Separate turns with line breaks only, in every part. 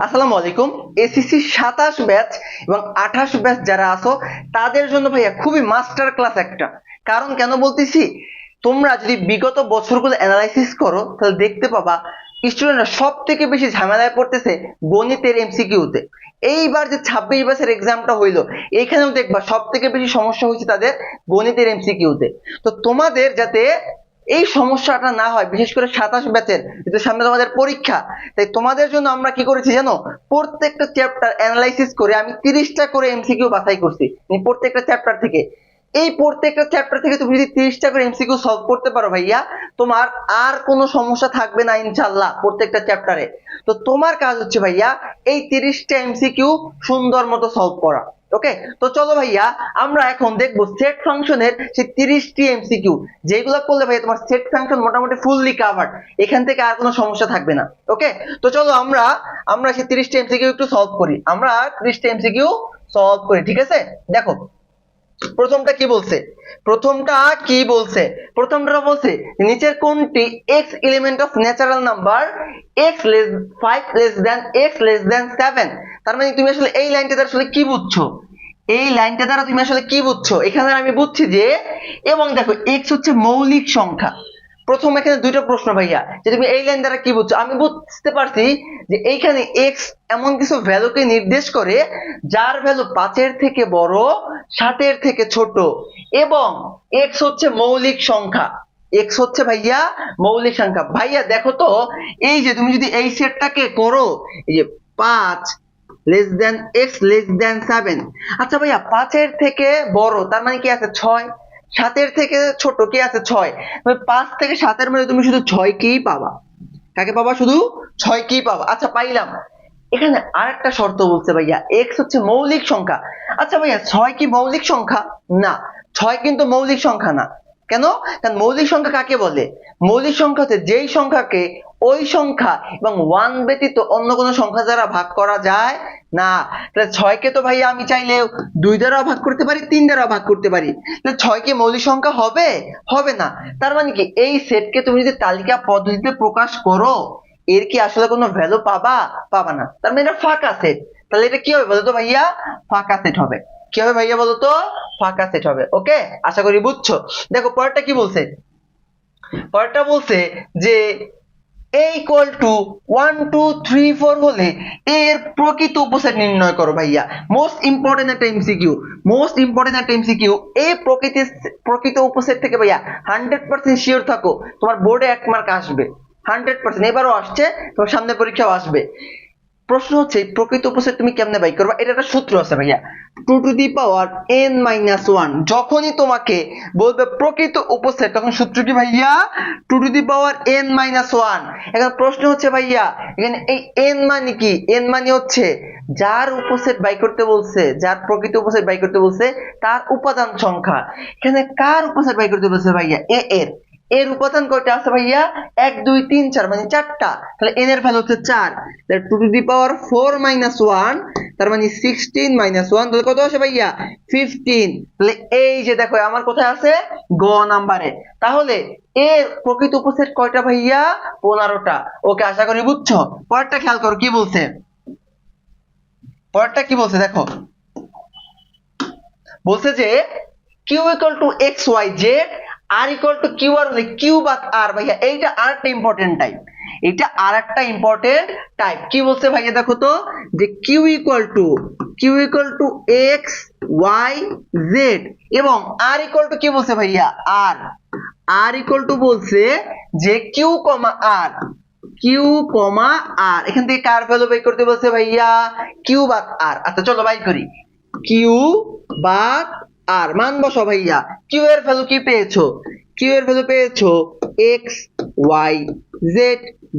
আসসালামু আলাইকুম। SSC 27 batch এবং 28 ব্যাচ যারা আছো তাদের জন্য ভাইয়া খুবই মাস্টার ক্লাস একটা। কারণ কেন বলতেছি, তোমরা যদি বিগত বছরগুলো অ্যানালাইসিস করো তাহলে দেখতে পাবা স্টুডেন্টরা সব থেকে বেশি ঝামেলায় পড়তেছে গণিতের এমসিকিউতে। এইবার যে 26 ব্যাচের এক্সামটা হইলো, এখানেও দেখবা সব থেকে বেশি সমস্যা হয়েছে তাদের গণিতের এমসিকিউতে। তো তোমাদের যাতে এই সমস্যাটা না হয়, বিশেষ করে 27 ব্যাচের যেহেতু সামনে তোমাদের পরীক্ষা, তাই তোমাদের জন্য আমরা কি করেছি জানো, প্রত্যেকটা চ্যাপ্টার অ্যানালাইসিস করে আমি 30টা করে এমসিকিউ বাছাই করছি প্রত্যেকটা চ্যাপ্টার থেকে। এই প্রত্যেকটা চ্যাপ্টার থেকে তুমি যদি 30টা করে এমসিকিউ সলভ করতে পারো ভাইয়া, তোমার আর কোনো সমস্যা থাকবে না ইনশাআল্লাহ প্রত্যেকটা চ্যাপ্টারে। তো তোমার কাজ হচ্ছে ভাইয়া এই 30টা এমসিকিউ সুন্দর মতো সলভ করা। ওকে, তো চলো ভাইয়া আমরা এখন দেখবো সেট ফাংশনের সেই 30টি এমসিকিউ, যেগুলো করলে ভাইয়া তোমার সেট ফাংশন মোটামুটি ফুললি কাভার্ড, এখান থেকে আর কোনো সমস্যা থাকবে না। ওকে, তো চলো আমরা আমরা সেই 30টি এমসিকিউ একটু সলভ করি। আমরা 30টি এমসিকিউ সলভ করি, ঠিক আছে? দেখো প্রথমটা কি বলছে, প্রথমটা বলছে নিচের কোনটি x element of natural number x 5 less than x less than 7। তার মানে তুমি আসলে এই লাইনটা দ্বারা আসলে কি বুঝছো, এখানে আমি বুঝছি যে, এবং দেখো x হচ্ছে মৌলিক সংখ্যা। প্রথম এখানে দুইটা প্রশ্ন ভাইয়া, যে তুমি এই লাইন দ্বারা কি বুঝছো। আমি বুঝতে পারছি যে এইখানে x এমন কিছু ভ্যালুকে নির্দেশ করে যার ভ্যালু 5 এর থেকে বড়, 7 এর থেকে ছোট, এবং x হচ্ছে মৌলিক সংখ্যা। ভাইয়া মৌলিক সংখ্যা। ভাইয়া দেখো তো, এই যে তুমি যদি এই সেটটাকে করো, এই যে 5 less than x less than 7। আচ্ছা ভাইয়া 5 এর থেকে বড় তার মানে কি আছে 6, 7 এর থেকে ছোট কি আছে 6। 5 থেকে 7 এর মধ্যে তুমি শুধু 6 কিই পাবা। কাকে পাবা? শুধু 6 কিই পাবা। আচ্ছা পাইলাম। এখানে আরেকটা শর্ত বলছে ভাইয়া x হচ্ছে মৌলিক সংখ্যা। আচ্ছা ভাইয়া 6 কি মৌলিক সংখ্যা? না, 6 কিন্তু মৌলিক সংখ্যা না। কেন? কারণ মৌলিক সংখ্যা কাকে বলে? মৌলিক সংখ্যা হচ্ছে যেই সংখ্যাকে ওই সংখ্যা এবং 1 ব্যতীত অন্য কোনো সংখ্যা দ্বারা ভাগ করা যায় না। তাহলে 6 কে তো ভাইয়া আমি চাইলে 2 দ্বারাও ভাগ করতে পারি, 3 দ্বারাও ভাগ করতে পারি। তাহলে 6 কি মৌলিক সংখ্যা হবে? হবে না। তার মানে কি এই সেটকে তুমি যদি তালিকা পদ্ধতিতে প্রকাশ করো, এর কি আসলে কোনো ভ্যালু পাবা? পাবা না। তার মানে এটা ফাঁকা সেট। তাহলে এটা কি হবে বলো তো ভাইয়া? ফাঁকা সেট হবে। কি হবে ভাইয়া বলো তো? ফাঁকা সেট হবে। ওকে, আশা করি বুঝছো। দেখো পরেরটা কি বলছে, যে a equal to 1 2 3 4 হলে এর প্রকৃত উপসেট নির্ণয় করো। ভাইয়া মোস্ট ইম্পর্টেন্ট একটা এমসিকিউ। এই প্রকৃত উপসেট থেকে ভাইয়া 100% শিওর থাকো তোমার বোর্ডে 1 মার্ক আসবে, 100%। এবারও আসছে, তোমার সামনে পরীক্ষাও আসবে। প্রশ্ন হচ্ছে প্রকৃত উপসেট তুমি কেমনে বাই করবা। এটা একটা সূত্র আছে ভাইয়া, 2 টু দি পাওয়ার n - 1। যখনই তোমাকে বলবে প্রকৃত উপসেট, তখন সূত্র কি ভাইয়া? 2 টু দি পাওয়ার n - 1। এখন প্রশ্ন হচ্ছে ভাইয়া এখানে এই n মানে কি? n মানে হচ্ছে যার উপসেট বাই করতে বলছে, যার প্রকৃত উপসেট বাই করতে বলছে তার উপাদান সংখ্যা। এখানে কার উপসেট বাই করতে বলছে ভাইয়া? a এর উপাদান কয়টা আছে ভাইয়া? 1 2 3 4, মানে 4টা। তাহলে n এর ভ্যালু হচ্ছে 4। তাহলে 2 টু দি পাওয়ার 4 - 1, তার মানে 16 - 1, তাহলে কত আসে ভাইয়া? 15। তাহলে এই যে দেখো আমার কোথায় আছে? গ নাম্বারে। তাহলে এর প্রকৃত উপসেট কয়টা ভাইয়া? 15টা। ওকে, আশা করি বুঝছো। পরেরটা খেয়াল করো কি বলছে, দেখো বলছে যে q equal to xyz r equal to qr হলে q বাদ r। ভাইয়া এইটা আরেকটা ইম্পর্টেন্ট টাইপ, কি বলছে ভাইয়া দেখো তো, যে q equal to x y z এবং r equal to কি বলছে ভাইয়া? r equal to বলছে যে q, r এখান থেকে কার ভ্যালু বের করতে বলছে ভাইয়া? q বাদ r। আচ্ছা চলো বাই করি। q বাদ r মান বসাও ভাইয়া। q এর ভ্যালু কি পেয়েছো? x y z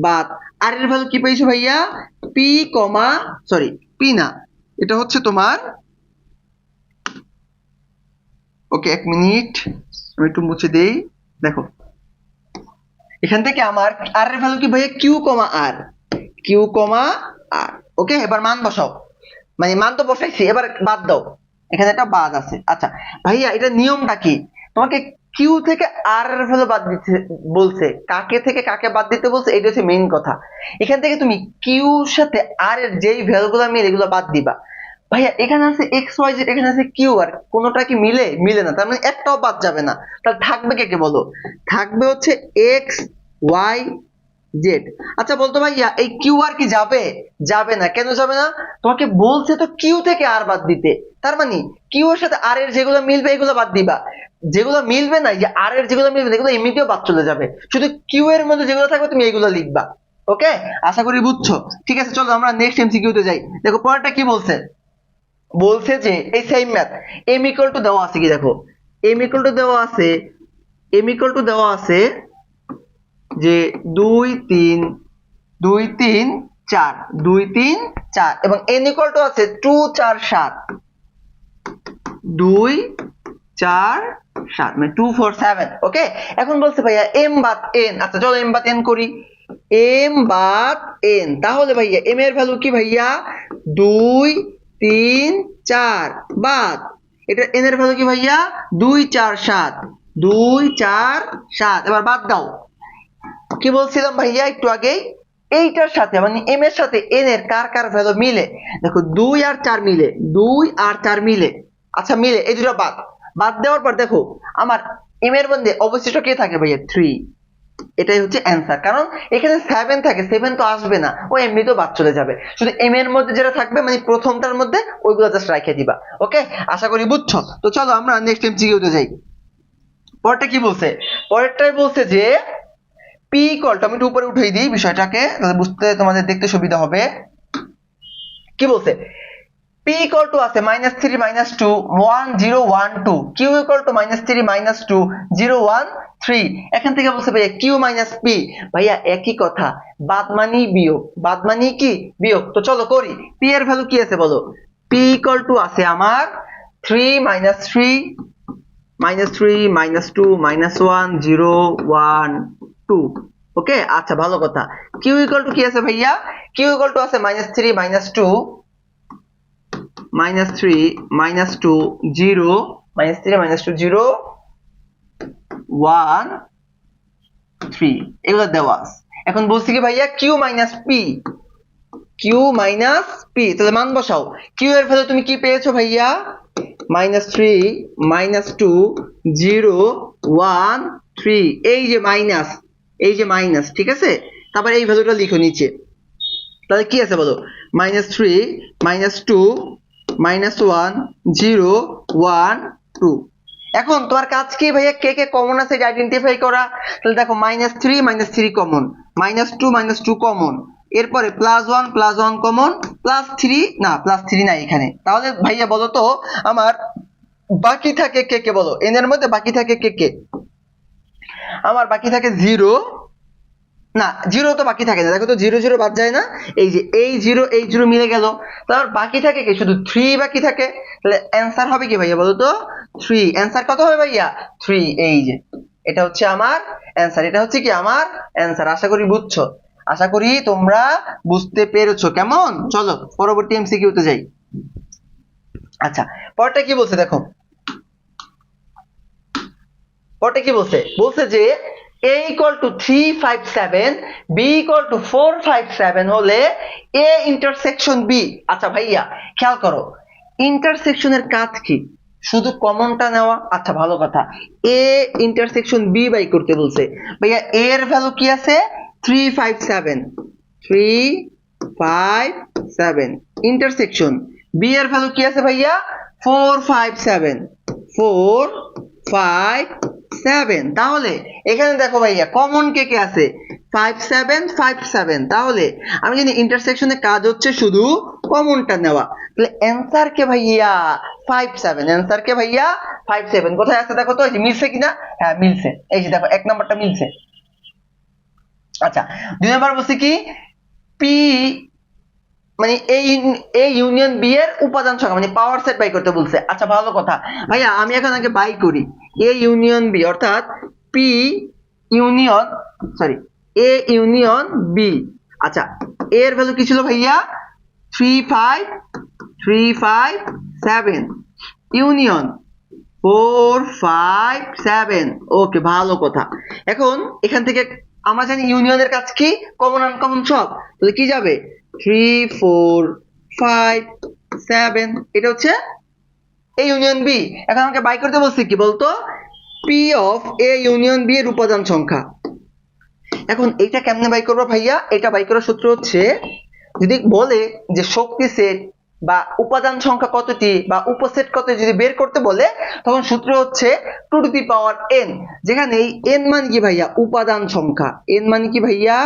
বাদ r এর ভ্যালু কি পেয়েছো ভাইয়া? p, p না, এটা হচ্ছে তোমার, ওকে 1 মিনিট আমি একটু মুছে দেই। দেখো এখান থেকে আমার r এর ভ্যালু কি ভাইয়া? q, r। ওকে, এবার মান বসাও। মানে মান তো বসাইছি, এবার বাদ দাও, এখানে একটা বাদ আছে। আচ্ছা ভাইয়া এটা নিয়মটা কি? তোমাকে কিউ থেকে আর এর ভ্যালু বাদ দিতে বলছে, কাকে থেকে কাকে বাদ দিতে বলছে, এটা হচ্ছে মেইন কথা। এখান থেকে তুমি কিউর সাথে আর এর যেই ভ্যালুগুলো মিলে এগুলো বাদ দিবা। ভাইয়া এখানে আছে এক্স ওয়াই জেড, এখানে আছে কিউ আর, কোনোটা কি মিলে? মিলে না, তার মানে একটাও বাদ যাবে না। তাহলে থাকবে কে কে বলো? থাকবে হচ্ছে এক্স ওয়াই জেড। আচ্ছা বলতো ভাইয়া এই কিউ আর কি যাবে? যাবে না। কেন যাবে না? তোমাকে বলছে তো কিউ থেকে আর বাদ দিতে, তার মানে কিউ এর সাথে আর এর যেগুলো মিলবে এগুলো বাদ দিবা, যেগুলো মিলবে না, যে আর এর যেগুলো মিলবে এগুলো এমনিতেও বাদ চলে যাবে, শুধু কিউ এর মধ্যে যেগুলো থাকবে তুমি এইগুলো লিখবা। ওকে, আশা করি বুঝছো। ঠিক আছে, চলো আমরা নেক্সট এমসিকিউ তে যাই। দেখো পরেরটা কি বলছে। বলছে যে এই same math, M equal to দেওয়া আছে কি, দেখো এম ইকুয়াল টু দেওয়া আছে, এম ইকুয়াল টু দেওয়া আছে যে 2 3 2 3 4 2 3 4 এবং n ইকুয়াল টু আছে 2 4 7 2 4 7 মানে 2 4 7। ওকে, এখন বলছে ভাইয়া m বাদ n। আচ্ছা চলো m বাদ n করি, m বাদ n। তাহলে ভাইয়া m এর ভ্যালু কি ভাইয়া? 2 3 4 বাদ এটা n এর ভ্যালু কি ভাইয়া? 2 4 7 2 4 7। এবার বাদ দাও। কি বলছিলাম ভাইয়া একটু আগেই, এইটার সাথে মানে m এর সাথে n এর কার কার ভ্যালু মিলে? দেখো 2 আর 4 মিলে, 2 আর 4 মিলে। আচ্ছা মিলে, এই দুটো বাদ। বাদ দেওয়ার পর দেখো আমার m এর মধ্যে অবশিষ্ট কে থাকে ভাইয়া? 3। এটাই হচ্ছে অ্যান্সার, কারণ এখানে 7 থাকে, 7 তো আসবে না, ও এমনিতেও বাদ চলে যাবে, শুধু m এর মধ্যে যেটা থাকবে মানে প্রথমটার মধ্যে ওইগুলো জাস্ট রেখে দিবা। ওকে, আশা করি বুঝছো। তো চলো আমরা নেক্সট এমসিকিউ তে যাই। পরেরটা কি বলছে? পরেরটাই বলছে যে p ইকুয়াল টু, আমি একটু উপরে উঠিয়ে দিই বিষয়টাকে, তাহলে বুঝতে তোমাদের দেখতে সুবিধা হবে। কি বলছে? p ইকুয়াল টু আছে -3 -2 1 0 1 2, q ইকুয়াল টু -3 -2 0 1 3। এখান থেকে বলছে ভাইয়া q মাইনাস p। ভাইয়া একই কথা, বাদ মানি বিয়োগ, বাদ মানি কি? বিয়োগ। তো চলো করি। p এর ভ্যালু কি আছে বলো? p ইকুয়াল টু আছে আমার 3 -3 -2 -1 0 1 2। ওকে, আচ্ছা ভালো কথা। q ইকুয়াল টু কি আছে ভাইয়া? q ইকুয়াল টু আছে -3 -2 -3 -2 0 -3 -2 0 1 3, এগুলো দেওয়া আছে। এখন বলছি কি ভাইয়া q minus p, q minus p, তাহলে মান বসাও। q এর ভ্যালু তুমি কি পেয়েছো ভাইয়া? -3 -2 0 1 3, এই যে মাইনাস, এই যে মাইনাস, ঠিক আছে। তারপর এই ভ্যালুটা লিখো নিচে। তাহলে কি আছে বলো? -3 -2 -1 0 1 2। এখন তোমার কাজ কি ভাইয়া? কে কে কমন আছে এটা আইডেন্টিফাই করা। তাহলে দেখো -3 -3 কমন, -2 -2 কমন, এরপরে +1 কমন, +3 না, +3 নাই এখানে। তাহলে ভাইয়া বলো তো আমার বাকি থাকে কে কে বলো? n এর মধ্যে বাকি থাকে কে কে? আমার বাকি থাকে 0, না 0 তো বাকি থাকে না, দেখো তো 0 0 বাদ যায় না, এই যে এই 0 মিলে গেল। তারপর বাকি থাকে কি? শুধু 3 বাকি থাকে। তাহলে অ্যানসার হবে কি ভাইয়া বলো তো? 3। অ্যানসার কত হবে ভাইয়া? 3। এই যে এটা হচ্ছে আমার অ্যানসার, এটা হচ্ছে কি আমার অ্যানসার। আশা করি বুঝছো, আশা করি তোমরা বুঝতে পেরেছো। কেমন? চলো পরবর্তী এমসিকিউ তে যাই। আচ্ছা পরটা কি বলছে দেখো, পরটা কি বলছে? বলছে যে a equal to 357 b equal to 457 হলে a intersection b। আচ্ছা ভাইয়া খেয়াল করো, ইন্টারসেকশনের কাজ কি? শুধু কমনটা নেওয়া। আচ্ছা ভালো কথা, a intersection b বাই করতে বলছে। ভাইয়া a এর ভ্যালু কি আছে? 357 357, ইন্টারসেকশন b এর ভ্যালু কি আছে ভাইয়া? 457 457। তাহলে এখানে দেখো ভাইয়া কমন কে কে আছে? 5757। তাহলে আমি জানি ইন্টারসেকশনের কাজ হচ্ছে শুধু কমনটা নেওয়া। তাহলে অ্যানসার কে ভাইয়া? 57। অ্যানসার কে ভাইয়া? 57। কোথায় আছে দেখো তো, এই যে মিলছে কিনা? হ্যাঁ মিলছে, এই যে দেখো এক নাম্বারটা মিলছে। আচ্ছা 2 নাম্বার বলছি কি? পি মানে এ ইউনিয়ন বি এর উপাদান সংখ্যা মানে পাওয়ার সেট বাই করতে বলছে। আচ্ছা ভালো কথা ভাইয়া, আমি এখন আগে বাই করি এ ইউনিয়ন বি, অর্থাৎ P union A union B. আচ্ছা এর ভ্যালু কি ছিল ভাইয়া? 357 ইউনিয়ন 4 5 7। ওকে, ভালো কথা। এখন এখান থেকে আমরা জানি ইউনিয়নের কাজ কি, কমন আনকমন সব, তাহলে কি যাবে 3 4 5 7, এটা হচ্ছে এ ইউনিয়ন বি। এখন আমাকে বাই করতে বলছে কি বলতো, P of A union B এর উপাদান সংখ্যা। এখন এটা কেমনে বাই করবো ভাইয়া, এটা বাই করার সূত্র হচ্ছে, যদি বলে যে শক্তি সেট বা উপাদান সংখ্যা কতটি বা উপসেট কত যদি বের করতে বলে, তখন সূত্র হচ্ছে 2 টু দি পাওয়ার n, যেখানে এই n মানে কি ভাইয়া, উপাদান সংখ্যা। n মানে কি ভাইয়া,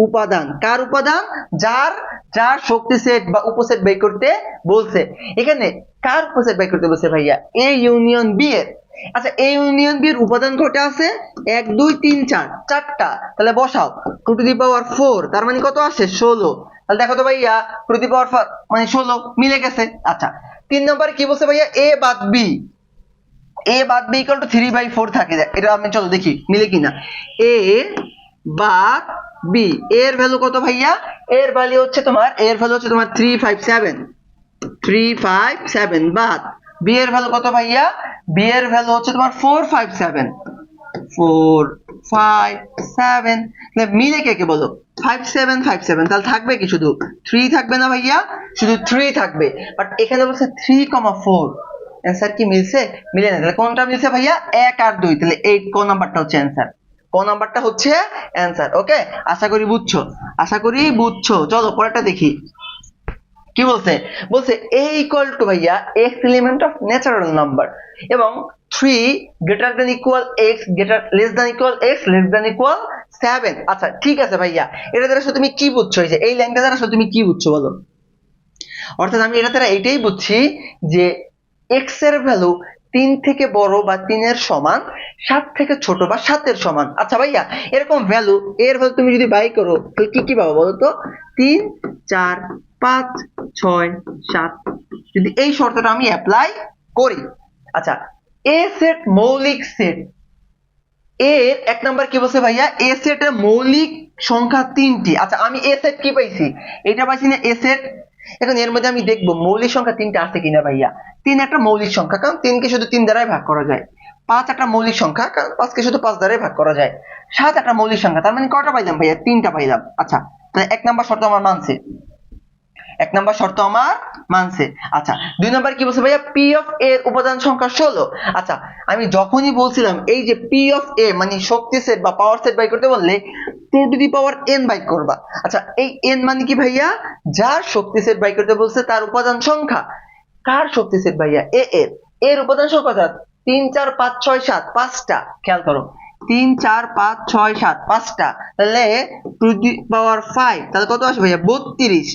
উপাদান। কার উপাদান, যার যার শক্তি সেট বা উপসেট বের করতে বলছে। এখানে কার উপসেট বের করতে বলছে ভাইয়া, এ ইউনিয়ন বি এর। আচ্ছা, এ ইউনিয়ন বি এর উপাদান কয়টা আছে, 1 2 3 4, চারটা। তাহলে বসাও 2 টু দি পাওয়ার 4, তার মানে কত আসে 16। তাহলে দেখো তো ভাইয়া, 2 টু দি পাওয়ার 4 মানে 16 মিলে গেছে। আচ্ছা, 3 নম্বরে কি বলছে ভাইয়া, এ বাদ বি, এ বাদ বি ইকুয়াল টু 3/4 থাকে। এটা আমি চলো দেখি মিলে কিনা। এ বাদ বি, এর ভ্যালু কত ভাইয়া, এর ভ্যালু হচ্ছে তোমার 357, 357 বাদ বি এর ভ্যালু কত ভাইয়া, বি এর ভ্যালু হচ্ছে তোমার 457, 457। তাহলে মিলে কে কে বলো, 5757। তাহলে থাকবে কি, শুধু 3 থাকবে না ভাইয়া, শুধু 3 থাকবে। বাট এখানে বলছে 3,4। অ্যান্সার কি মিলছে, মিলে না। তাহলে কোনটা মিলছে ভাইয়া, 1 আর 2। তাহলে এই ক নাম্বারটা হচ্ছে অ্যান্সার, ক নাম্বারটা হচ্ছে অ্যান্সার। ওকে, আশা করি বুঝছো, আশা করি বুঝছো। চলো পরেরটা দেখি কি বলছে। বলছে a ইকুয়াল টু ভাইয়া x element of natural number এবং 3 greater than equal x greater less than equal x less than equal 7। আচ্ছা ঠিক আছে ভাইয়া, এটা দ্বারা আসলে তুমি কি বুঝছো, এই যে এই লাইনটা দ্বারা আসলে তুমি কি বুঝছো বলো। অর্থাৎ আমি এটা দ্বারা এইটাই বুঝছি যে x এর ভ্যালু 3 থেকে বড় বা 3 এর সমান, 7 থেকে ছোট বা 7 এর সমান। আচ্ছা ভাইয়া, এরকম ভ্যালু, এর ভ্যালু তুমি যদি বাই করো তাহলে কি কি পাবো বলো তো, 3 4 5 6 7, যদি এই শর্তটা আমি অ্যাপ্লাই করি। আচ্ছা, এ সেট মৌলিক সেট, এর এক নাম্বার কি বলছে ভাইয়া, এ সেটের মৌলিক সংখ্যা 3টি। আচ্ছা, আমি এ সেট কি পাইছি, এটা পাইছি না এ সেট। এখন এর মধ্যে আমি দেখবো মৌলিক সংখ্যা 3টা আছে কিনা ভাইয়া। 3 একটা মৌলিক সংখ্যা, কারণ 3 কে শুধু 3 দ্বারাই ভাগ করা যায়। 5 একটা মৌলিক সংখ্যা, কারণ 5 কে শুধু 5 দ্বারাই ভাগ করা যায়। 7 একটা মৌলিক সংখ্যা, তার মানে কয়টা পাইলাম ভাইয়া, 3টা পাইলাম। আচ্ছা, তাহলে এক নাম্বার শর্ত আমার মানছে, এক নাম্বার শর্ত আমার মানছে। আচ্ছা, দুই নাম্বার কি বলছে ভাইয়া, পি অফ এ এর উপাদান সংখ্যা 16। আচ্ছা, আমি যখনই বলছিলাম এই যে পি অফ এ মানে শক্তি সেট বা পাওয়ার সেট বাই করতে বললে 2 টু দি পাওয়ার n বাই করবা। আচ্ছা, এই n মানে কি ভাইয়া, যার শক্তি সেট বাই করতে বলছে তার উপাদান সংখ্যা। কার শক্তি সেট ভাইয়া, এ এর। এর উপাদান সংখ্যা 3 4 5 6 7, পাঁচটা। খেয়াল করো, 3 4 5 6 7, পাঁচটা। তাহলে 2 টু দি পাওয়ার 5, তাহলে কত আসবে ভাইয়া, 32।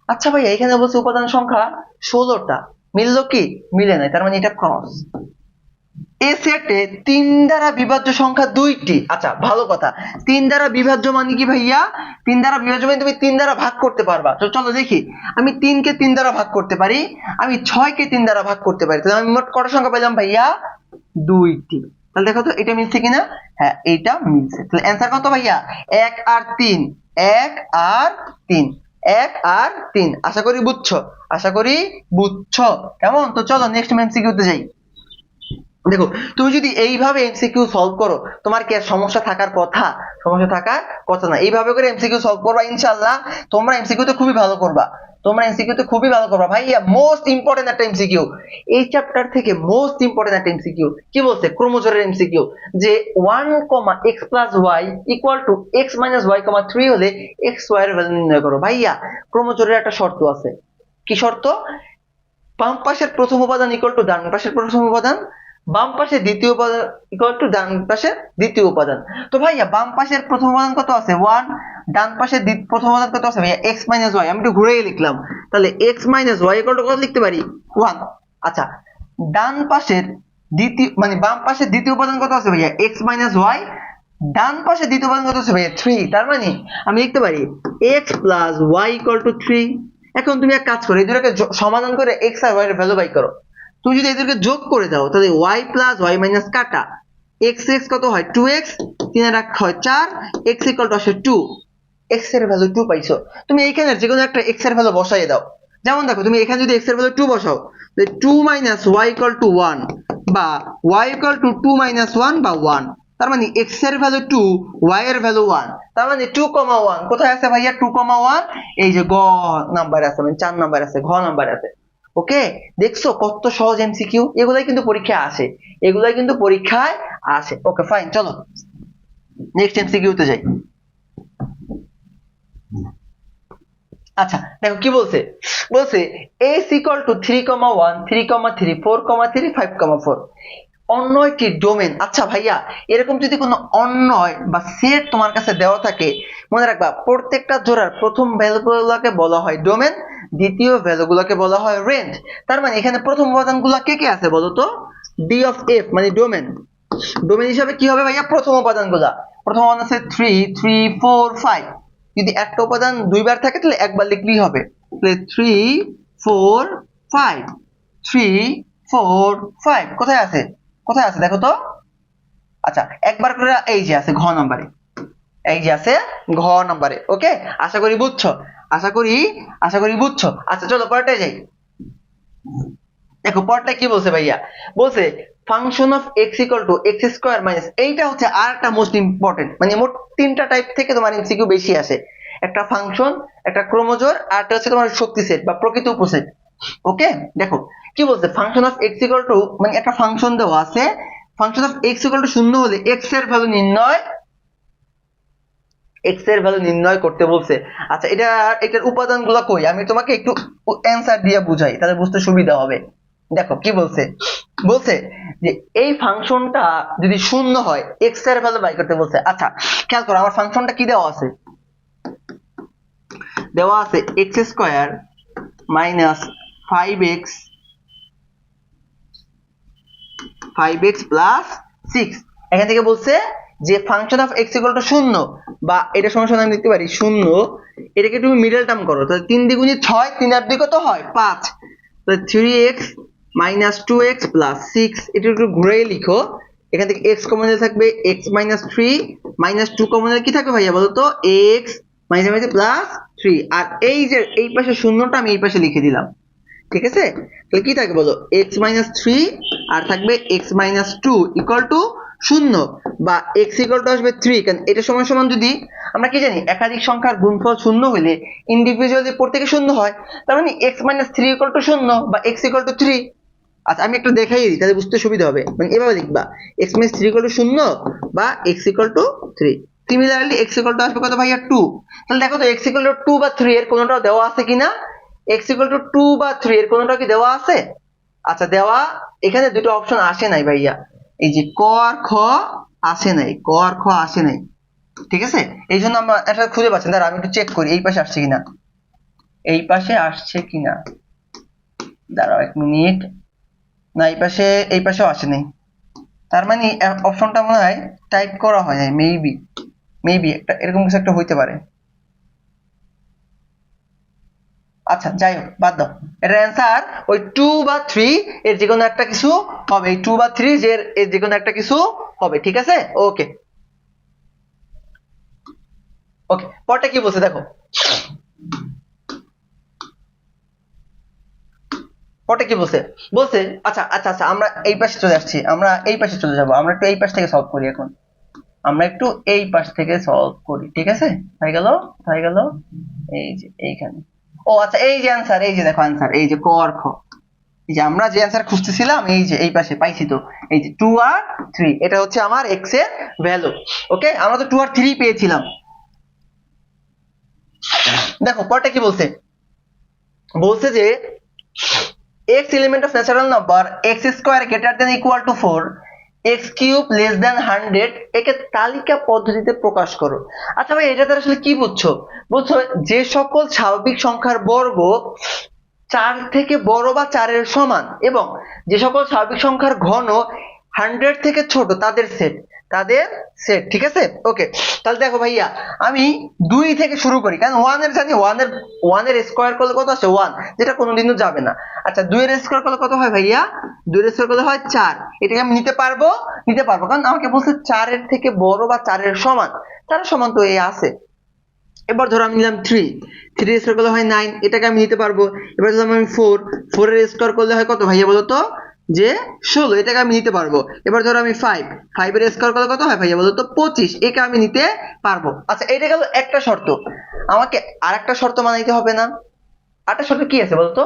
আচ্ছা ভাইয়া, এখানে বলছে উপাদান সংখ্যা 16টা, মিললো কি, মিলে নাই, তার মানে এটা ক্রস। এ সেটে 3 দ্বারা বিভাজ্য সংখ্যা 2টি। আচ্ছা ভালো কথা, 3 দ্বারা বিভাজ্য মানে কি ভাইয়া, 3 দ্বারা বিভাজ্য মানে তুমি 3 দ্বারা ভাগ করতে পারবা। তো চলো দেখি, আমি 3 কে 3 দ্বারা ভাগ করতে পারি, আমি 6 কে 3 দ্বারা ভাগ করতে পারি। তাহলে আমি মোট কত সংখ্যা পেলাম ভাইয়া, 2টি। তাহলে দেখো তো এটা মিলছে কিনা, হ্যাঁ এটা মিলছে। তাহলে অ্যান্সার কত ভাইয়া, 1 আর 3, 1 আর 3, 1 আর 3। আশা করি বুঝছো, আশা করি বুঝছো। কেমন, তো চলো নেক্সট এমসিকিউতে যাই। দেখো, তুমি যদি এইভাবে এমসিকিউ সলভ করো, তোমার কি আর সমস্যা থাকার কথা, সমস্যা থাকার কথা না। এইভাবে করে এমসিকিউ সলভ করবা, ইনশাআল্লাহ তোমরা এমসিকিউতে খুবই ভালো করবা, তোমরা এমসিকিউতে খুবই ভালো করবা ভাইয়া। মোস্ট ইম্পর্টেন্ট একটা এমসিকিউ, এই চ্যাপ্টার থেকে মোস্ট ইম্পর্টেন্ট একটা এমসিকিউ। কি বলছে, ক্রোমোজোরের এমসিকিউ, যে 1, x plus y equal to x minus y, 3 হলে x y এর ভ্যালু নির্ণয় করো। ভাইয়া, ক্রোমোজোরের একটা শর্ত আছে। কি শর্ত, বাম পাশের প্রথম উপাদান ইকুয়াল টু ডান পাশের প্রথম উপাদান, বাম পাশে দ্বিতীয় উপাদান ইকুয়াল টু ডান পাশের দ্বিতীয় উপাদান। তো ভাইয়া, বাম পাশের প্রথম উপাদান কত আছে 1, ডান পাশের প্রথম উপাদান কত আছে ভাইয়া, x মাইনাস y। আমি একটু ঘুরেই লিখলাম, তাহলে x minus y equal to কত লিখতে পারি, 1। আচ্ছা, ডান পাশের দ্বিতীয় মানে বাম পাশের দ্বিতীয় উপাদান কত আছে ভাইয়া, x মাইনাস y, ডান পাশে দ্বিতীয় উপাদান কত আছে ভাইয়া, 3। তার মানে আমি লিখতে পারি x plus y equal to 3। এখন তুমি এক কাজ করো, এই দুটোকে সমাধান করে x আর y এর ভ্যালু বাই করো। তুমি যদি এদেরকে যোগ করে দাও তাহলে y প্লাস y মাইনাস কাটা x x কত হয় 2x, 3 এর এক হয় 4, x ইকুয়াল টু আসে 2, x এর ভ্যালু 2 পাইছো। তুমি এইখানে যে কোনো একটা x এর ভ্যালু বসাই দাও। যেমন দেখো, তুমি এখানে যদি x এর ভ্যালু 2 বসাও, তাহলে 2 মাইনাস y ইকুয়াল টু 1, বা y ইকুয়াল টু 2 মাইনাস 1 বা 1, তার মানে x এর ভ্যালু 2, y এর ভ্যালু 1, তার মানে 2,1 কোথায় আছে ভাইয়া? 2,1 এই যে গ নাম্বার আছে, মানে 4 নাম্বার আছে, ঘ নাম্বার আছে। ওকে, দেখছো কত সহজ এমসিকিউ, এগুলাই কিন্তু পরীক্ষায় আসে, এগুলাই কিন্তু পরীক্ষায় আসে। ওকে ফাইন, চলো নেক্সট এমসিকিউ তে যাই। আচ্ছা দেখো কি বলছে, বলছে s equal to 3,1 3,3 4,3 5,4 অন্যয়টি ডোমেন। আচ্ছা ভাইয়া, এরকম যদি কোনো অন্যয় বা সেট তোমার কাছে দেওয়া থাকে, মনে রাখবা প্রত্যেকটা জোড়ার প্রথম ভ্যালুগুলোকে বলা হয় ডোমেন, দ্বিতীয় ভ্যালুগুলোকে বলা হয় রেঞ্জ। তার মানে এখানে প্রথম উপাদানগুলো কে কে আছে বলো তো? d of f মানে ডোমেন, ডোমেন হিসাবে কি হবে ভাইয়া? প্রথম উপাদানগুলা, প্রথম উপাদান আছে 3 3 4 5, যদি একটা উপাদান দুইবার থাকে তাহলে একবার লিখলেই হবে, তাহলে 3 4 5 3 4 5 কোথায় আছে? কোথায় আছে দেখো তো? আচ্ছা একবার করে এই যে আছে ঘ নম্বরে, এই যে আছে ঘ নম্বরে। ওকে, আশা করি বুঝছো, আশা করি বুঝছো। আচ্ছা চলো পরেরটায় যাই। দেখো পরেরটা কি বলছে ভাইয়া, বলছে function of x equal to x square minus, এইটা হচ্ছে আর একটা মোস্ট ইম্পর্টেন্ট, মানে মোট তিনটা টাইপ থেকে তোমার এমসিকিউ বেশি আসে, একটা ফাংশন, একটা ক্রোমোজোর, আর একটা হচ্ছে তোমার শক্তি সেট বা প্রকৃত উপসেট। ওকে দেখো কি বলছে, function of x equal to, মানে একটা ফাংশন দেওয়া আছে, function of x equal to 0 হলে x এর ভ্যালু নির্ণয়, x এর ভ্যালু নির্ণয় করতে বলছে। আচ্ছা এটার উপাদানগুলো কই, আমি তোমাকে একটু অ্যানসার দিয়ে বুঝাই, তাহলে বুঝতে সুবিধা হবে। দেখো কি বলছে, বলছে যে এই ফাংশনটা যদি 0 হয় x এর ভ্যালু বাই করতে বলছে। আচ্ছা খেয়াল করো আমার ফাংশনটা কি দেওয়া আছে, দেওয়া আছে x square minus 5x plus 6। এখান থেকে বলছে যে function of x equal to 0, বা এটা সমান আমি লিখতে পারি 0, এটাকে তুমি মিডল টার্ম করো, তাহলে 3 দ্বিগুণে 6, 3 আর 2 কত হয় 5, তাহলে 3x মাইনাস 2x প্লাস 6, এটা একটু ঘুরিয়ে লিখো, এখান থেকে x কমন থাকবে x মাইনাস 3 মাইনাস 2 কমন কি থাকবে ভাইয়া বলো তো? x মাইনাস প্লাস 3, আর এই যে এই পাশে শূন্যটা আমি এই পাশে লিখে দিলাম, ঠিক আছে? তাহলে কি থাকে বলো? x মাইনাস 3 আর থাকবে x মাইনাস 2 ইকুয়াল টু 0, বা x ইকুয়াল টু আসবে 3, কারণ এটা সমান সমান যদি আমরা কি জানি একাধিক সংখ্যার গুণফল 0 হলে ইন্ডিভিজুয়ালি প্রত্যেকে 0 হয়, তার মানে x মাইনাস 3 ইকুয়াল টু 0 বা x ইকুয়াল টু 3। আচ্ছা আমি একটু দেখাই দিই তাহলে বুঝতে সুবিধা হবে, মানে এভাবে লিখবা x মাইনাস 3 ইকুয়াল টু 0 বা x equal to 3। Similarly x equal to আসবে কত ভাইয়া 2। তাহলে দেখো তো x ইকুয়াল টু 2 বা 3 এর কোনটাও দেওয়া আছে কিনা? x ইকুয়াল টু 2 বা 3 এর কোনটা কি দেওয়া আছে? আচ্ছা দেওয়া, এখানে দুটো অপশন আসে নাই ভাইয়া, এই যে ক আর খ আসে নাই, ক আর খ আসে নাই, ঠিক আছে? এই জন্য আমরা এটা খুঁজে পাচ্ছি, দাঁড়া আমি একটু চেক করি এই পাশে আসছে কিনা, এই পাশে আসছে কিনা, দাঁড়াও এক মিনিট, না এই পাশেও আসে নাই, তার মানে অপশনটা মনে হয় টাইপ করা হয় নাই, মেবি একটা এরকম কিছু একটা হইতে পারে। আচ্ছা যাই হোক বাদ দাও, এটার অ্যান্সার ওই 2 বা 3 এর যে কোনো একটা কিছু হবে, এই 2 বা 3 এর যে কোনো একটা কিছু হবে, ঠিক আছে? ওকে ওকে, পরটা কি বলছে দেখো, পরটা কি বলছে, বলছে আচ্ছা আচ্ছা আচ্ছা আমরা এই পাশে চলে আসছি, আমরা এই পাশে চলে যাব, আমরা একটু এই পাশ থেকে সলভ করি এখন, আমরা একটু এই পাশ থেকে সলভ করি, ঠিক আছে? হয়ে গেল এই যে এইখানে, ও আচ্ছা এই যে অ্যান্সার, এই যে দেখো অ্যান্সার, এই যে ক আর খ, এই যে আমরা যে অ্যান্সার খুঁজতেছিলাম এই যে এই পাশে পাইছি, তো এই যে 2 আর 3 এটা হচ্ছে আমার x এর ভ্যালু। ওকে আমরা তো 2 আর 3 পেয়েছিলাম। দেখো পরটা কি বলছে, বলছে যে x element of natural number x square greater than equal to 4, x cube less than 100 একে তালিকা পদ্ধতিতে প্রকাশ করো। আচ্ছা ভাই এটা আসলে কি বুঝছো? বুঝছো যে সকল স্বাভাবিক সংখ্যার বর্গ 4 থেকে বড় বা 4 এর সমান, এবং যে সকল স্বাভাবিক সংখ্যার ঘন 100 থেকে ছোট তাদের সেট, ঠিক আছে? ওকে তাহলে দেখো ভাইয়া আমি 2 থেকে শুরু করি, কারণ 1 এর জানি 1 এর স্কয়ার করলে কত আসে 1, যেটা কোনোদিনও যাবে না। আচ্ছা 2 এর স্কয়ার করলে কত হয় ভাইয়া? 2 এর স্কয়ার করলে হয় 4, এটাকে আমি নিতে পারবো, কারণ আমাকে বলছে 4 এর থেকে বড় বা 4 এর সমান, তার সমান তো এই আছে। এবার ধরো আমি নিলাম 3 এর স্কয়ার করলে হয় 9, এটাকে আমি নিতে পারবো। এবার ধরলাম আমি 4 এর স্কয়ার করলে হয় কত ভাইয়া বলো তো? যে 16, এটাকে আমি নিতে পারবো। এবার ধরো আমি 5 এর স্কয়ার করলে কত হয় ভাইয়া বলো তো 25, একে আমি নিতে পারবো। আচ্ছা এটা গেল একটা শর্ত, আমাকে আরেকটা শর্ত মানাইতে হবে না? আরেকটা শর্ত কি আছে বলতো,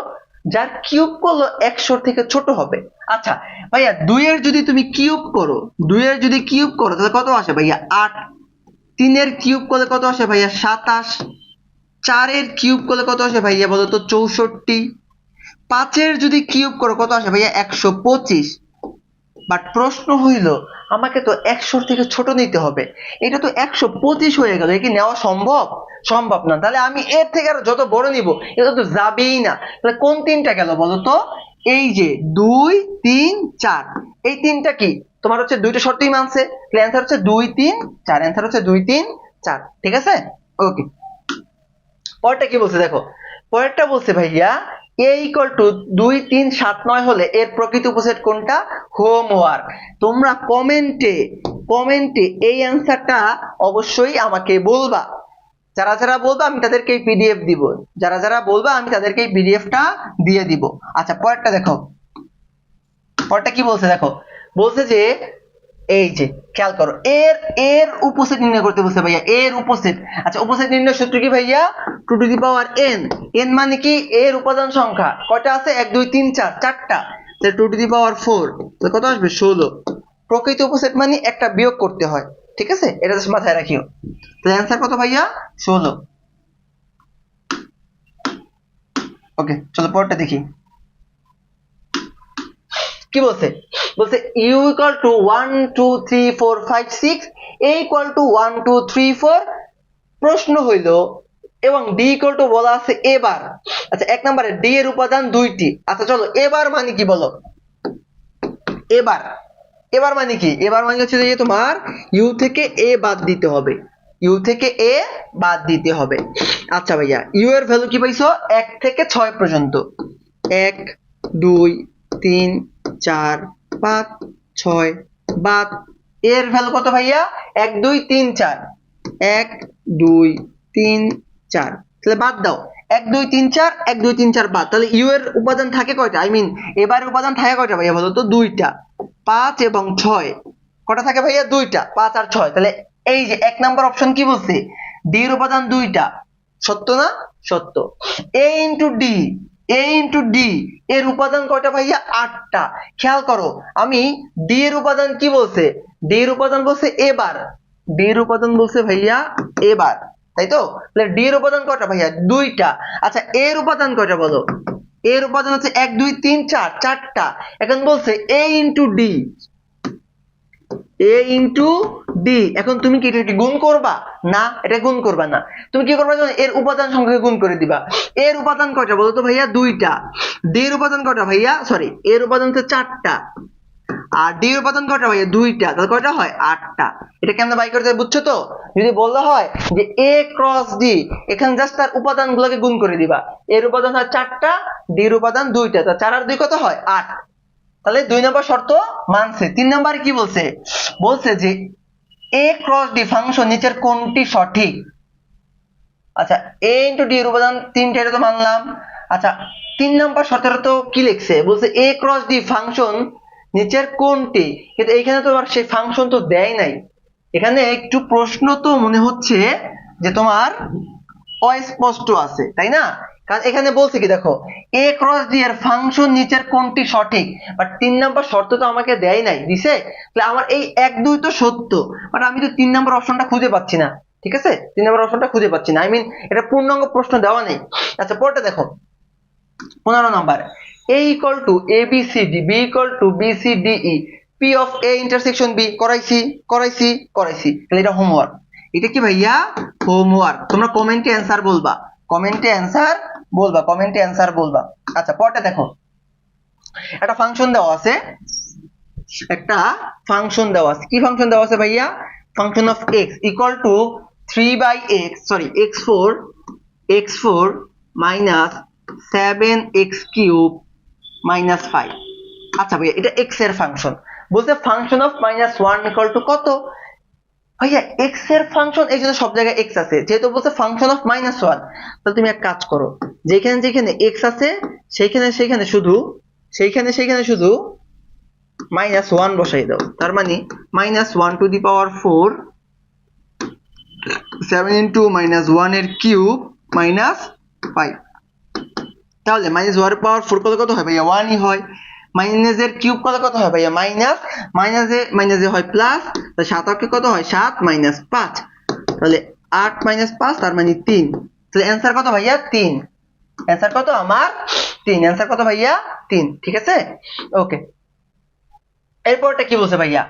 যার কিউব করলো 100 থেকে ছোট হবে। আচ্ছা ভাইয়া 2 এর যদি তুমি কিউব করো, 2 এর যদি কিউব করো তাহলে কত আসে ভাইয়া 8, 3 এর কিউব করলে কত আসে ভাইয়া 27, 4 এর কিউব করলে কত আসে ভাইয়া বলো তো 64, 5 এর যদি কিউব করো কত আসে ভাইয়া 125। বাট প্রশ্ন হইল আমাকে তো 100 থেকে ছোট নিতে হবে, এটা তো 125 হয়ে গেল, কি নেওয়া সম্ভব? সম্ভব না। তাহলে আমি এর থেকে আর যত বড় নিব এটা তো যাবেই না। তাহলে কোন তিনটা গেল বলো তো? এই যে 2 3 4, এই তিনটা কি তোমার হচ্ছে দুইটা শর্তই মানছে, তাহলে অ্যান্সার হচ্ছে 2 3 4, অ্যান্সার হচ্ছে 2 3 4। ঠিক আছে, ওকে। পরেরটা কি বলছে দেখো, পরেরটা বলছে ভাইয়া a ইকুয়াল টু 2 3 7 9 হলে এর প্রকৃত উপসেট কোনটা? হোমওয়ার্ক। তোমরা কমেন্টে এই অ্যান্সারটা অবশ্যই আমাকে বলবা। যারা যারা বলবা আমি তাদেরকে এই পিডিএফ দিব, যারা যারা বলবা আমি তাদেরকে এই পিডিএফটা দিয়ে দিব। আচ্ছা পরেরটা দেখো, পরেরটা কি বলছে দেখো, বলছে যে এই যে খেয়াল করো, এর উপসেট নির্ণয় করতে বলছে ভাইয়া, এর উপসেট। আচ্ছা উপসেট নির্ণয় সূত্র কি ভাইয়া? 2 to the power n, n মানে কি এর উপাদান সংখ্যা কয়টা আছে? 1 2 3 4, চারটা, তাহলে 2 টু দি পাওয়ার 4, তাহলে কত আসবে 16। প্রকৃত উপসেট মানে একটা বিয়োগ করতে হয়, ঠিক আছে, এটা জাস্ট মাথায় রাখিও। তাহলে অ্যানসার কত ভাইয়া? 16। ওকে চলো পরেরটা দেখি কি বলছে। বলছে u equal to 1 2 3 4 5 6, a equal to 1 2 3 4। প্রশ্ন হইল এবং d ইকুয়াল টু বলা আছে এবার। আচ্ছা এক নম্বরে d এর উপাদান দুইটি। আচ্ছা চলো এবার মানে কি বলো, এবার মানে কি? এবার মানে হচ্ছে যে তোমার u থেকে a বাদ দিতে হবে, u থেকে a বাদ দিতে হবে। আচ্ছা ভাইয়া u এর ভ্যালু কি পাইছো? 1 থেকে 6 পর্যন্ত, 1 2 3 4 5 6 বাদ এর ভ্যালু কত ভাইয়া? 1 2 3 4, 1 2 3 4, তাহলে বাদ দাও 1 2 3 4, 1 2 3 4 বাদ। তাহলে ইউ এর উপাদান থাকে কয়টা? আই মিন এবারে উপাদান থাকে কয়টা ভাইয়া বলো তো? দুইটা, 5 এবং 6। কটা থাকে ভাইয়া? দুইটা, 5 আর 6। তাহলে এই যে এক নাম্বার অপশন কি বলছে? ডি এর উপাদান দুইটা, সত্য না? সত্য। এ ইনটু ডি, এর উপাদান কয়টা ভাইয়া? 8টা। খেয়াল করো আমি ডি এর উপাদান কি বলছে? ডি এর উপাদান বলছে এবার, ডি এর উপাদান বলছে ভাইয়া এবার, তাই তো? তাহলে ডি এর উপাদান কয়টা ভাইয়া? দুইটা। আচ্ছা এর উপাদান কয়টা বলো? এর উপাদান হচ্ছে 1 2 3 4, চারটা। এখন বলছে এ ইনটু ডি, এখন তুমি কি এটা গুণ করবা? না, এটা গুণ করবা না। তুমি কি করবা জানো? এর উপাদান সংখ্যাকে গুণ করে দিবা। এর উপাদান কয়টা বলো তো ভাইয়া? দুইটা। ডি এর উপাদান কয়টা ভাইয়া? সরি, এর উপাদান হচ্ছে চারটা, আর ডি এর উপাদান কয়টা ভাইয়া? দুইটা। তাহলে কয়টা হয়? 8টা। এটা কেমনে বাই করতে হয় বুঝছো তো? যদি বললে হয় যে এ ক্রস ডি, এখানে জাস্ট তার উপাদানগুলোকে গুণ করে দিবা। এর উপাদান হয় চারটা, ডি এর উপাদান দুইটা, তা 4 আর 2 কত হয়? 8। তাহলে 2 নম্বর শর্ত মানছে। 3 নম্বরে কি বলছে? বলছে যে a ক্রস ডি ফাংশন নিচের কোনটি সঠিক? আচ্ছা a ইনটু ডি এর উপাদান 3টা, এটা তো মানলাম। আচ্ছা 3 নম্বর শর্তের তো কি লিখছে? বলছে a ক্রস ডি ফাংশন নিচের কোনটি, কিন্তু এইখানে তো আর সেই ফাংশন তো দেয় নাই। এখানে একটু প্রশ্ন তো মনে হচ্ছে যে তোমার অস্পষ্ট আছে, তাই না? কারণ এখানে বলছে কি দেখো, a ক্রস ডি এর ফাংশন নিচের কোনটি সঠিক, বাট 3 নাম্বার শর্ত তো আমাকে দেয় নাই, দিছে। তাহলে আমার এই 1 2 তো সত্য, বাট আমি তো 3 নাম্বার অপশনটা খুঁজে পাচ্ছি না। ঠিক আছে, 3 নাম্বার অপশনটা খুঁজে পাচ্ছি না, আই মিন এটা পূর্ণাঙ্গ প্রশ্ন দেওয়া নেই। আচ্ছা পরেরটা দেখো 15 number, a equal to abcd, b equal to bcde, p of a intersection b। করাইছি। তাহলে এটা হোমওয়ার্ক। এটা কি ভাইয়া? হোমওয়ার্ক। তোমরা কমেন্টে অ্যানসার বলবা, কমেন্টে অ্যানসার বলবা। আচ্ছা পরেরটা দেখো, একটা ফাংশন দেওয়া আছে, কি ফাংশন দেওয়া আছে ভাইয়া? Function of x equal to 3/x, sorry x4 minus 7x cube minus 5। আচ্ছা ভাইয়া এটা x এর ফাংশন, বলছে ফাংশন অফ -1 ইকুয়াল টু কত? ভাইয়া x এর ফাংশন, এই জন্য সব জায়গায় x আছে, যেহেতু বলছে ফাংশন অফ -1, তাহলে তুমি এক কাজ করো, যেখানে x আছে সেইখানে শুধু মাইনাস 1 বসাই দাও, তার মানে minus 1 two the power 4, 7 into minus 1 এর কিউব মাইনাস 5। তাহলে মাইনাস 1 এর পাওয়ার 4 কত হয় ভাইয়া? 1ই হয়। মাইনাস এর কিউব কত হয় ভাইয়া? মাইনাস, মাইনাসে হয় প্লাস, তাহলে 7 অক্ষে কত হয়? 7 মাইনাস 5, তাহলে 8 মাইনাস 5 তার মানে 3। তাহলে অ্যান্সার কত ভাইয়া? 3। অ্যান্সার কত আমার? 3। অ্যান্সার কত ভাইয়া? 3। ঠিক আছে, ওকে। এরপরটা কি বলছে ভাইয়া?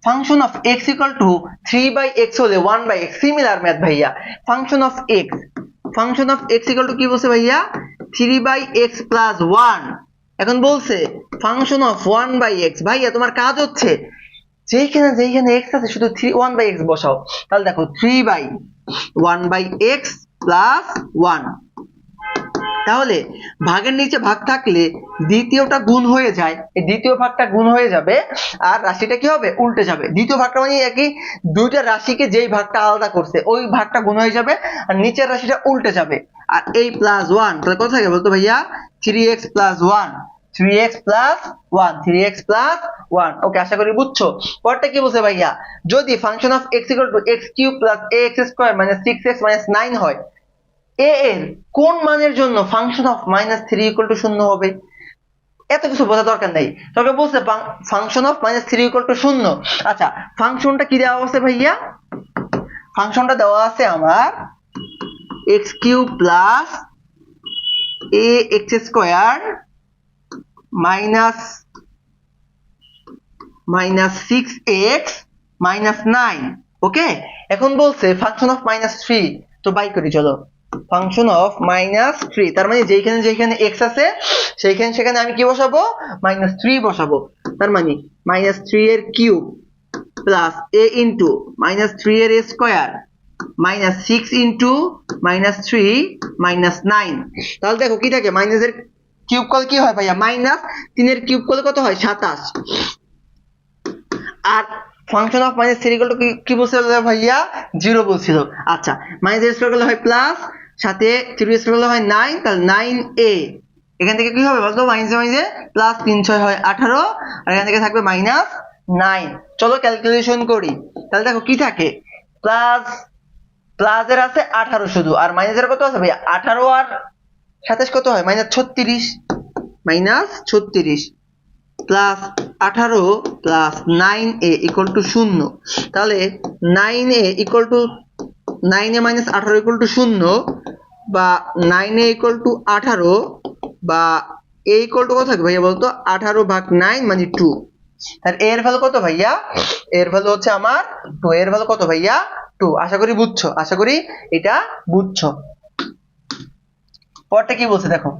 Function of x equal to 3/x হলে 1/x, সিমিলার ম্যাথ ভাইয়া। Function of x, function of x equal to কি বলছে ভাইয়া? 3/x plus 1। এখন বলছে ফাংশন অফ 1/x। ভাইয়া তোমার কাজ হচ্ছে যেইখানে x আছে শুধু 1/x বসাও। তাহলে দেখো 3/1/x প্লাস 1। তাহলে ভাগের নিচে ভাগ থাকলে দ্বিতীয়টা গুণ হয়ে যায়, এই দ্বিতীয় ভাগটা গুণ হয়ে যাবে আর রাশিটা কি হবে? উল্টে যাবে। দ্বিতীয় ভাগটা মানে একই, দুইটা রাশিকে যেই ভাগটা আলাদা করছে ওই ভাগটা গুণ হয়ে যাবে আর নিচের রাশিটা উল্টে যাবে। আর এই প্লাস 1 তাহলে কত থাকে বলতো ভাইয়া? 3x plus 1, 3x plus 1, 3x plus 1। ওকে, আশা করি বুঝছো। পরটা কি বলছে ভাইয়া? যদি function of x equal to x cube plus ax square minus 6x minus 9 হয়, a এর কোন মানের জন্য ফাংশন অফ -3 ইকুয়াল টু 0 হবে? এত কিছু বোঝা দরকার নাই, তোকে বলছে ফাংশন অফ -3 ইকুয়াল টু 0। আচ্ছা, ফাংশনটা কি দেওয়া আছে ভাইয়া? ফাংশনটা দেওয়া আছে আমার x cube plus ax square minus 6x minus 9। ওকে, এখন বলছে ফাংশন অফ -3, তো বাই করি চলো। ফাংশন অফ -3, তার মানে যেখানে x আছে সেখানে আমি কি বসাবো? -3 বসাবো। তার মানে -3 এর কিউব প্লাস a ইনটু -3 এর স্কয়ার মাইনাস 6 ইনটু -3 মাইনাস 9। তাহলে দেখো কি থাকে? মাইনাস এর কিউব করলে কি হয় ভাইয়া? -3 এর কিউব করলে কত হয়? 27। আর ফাংশন অফ -3 ইকুয়াল টু কি বলছিল ভাইয়া? 0 বলছিল। আচ্ছা, মাইনাস এর স্কয়ার করলে হয় প্লাস, সাথে 3 স্কয়ার করলে হয় 9, তাহলে 9a। এখান থেকে কি হবে বলতো? মাইনাসে প্লাস 3 6 হয় 18, আর এখান থেকে থাকবে -9। চলো ক্যালকুলেশন করি। তাহলে দেখো কি থাকে? প্লাস এর আছে 18 শুধু, আর মাইনাসের কত আছে ভাইয়া? 18 আর 27 কত হয়? -36, -36 plus 18 plus 9a equal to 0। তাহলে 9a equal to 9a minus 18 equal to 0, বা 9a ইকুয়াল টু 18, বা a ইকুয়াল টু কত থাকে ভাইয়া বলতো? 18 ভাগ 9 মানে 2। তাহলে a এর ভ্যালু কত ভাইয়া? এর ভ্যালু হচ্ছে আমার 2। এর ভ্যালু কত ভাইয়া? 2। আশা করি বুঝছো, আশা করি এটা বুঝছো। পরটা কি বলছে দেখো,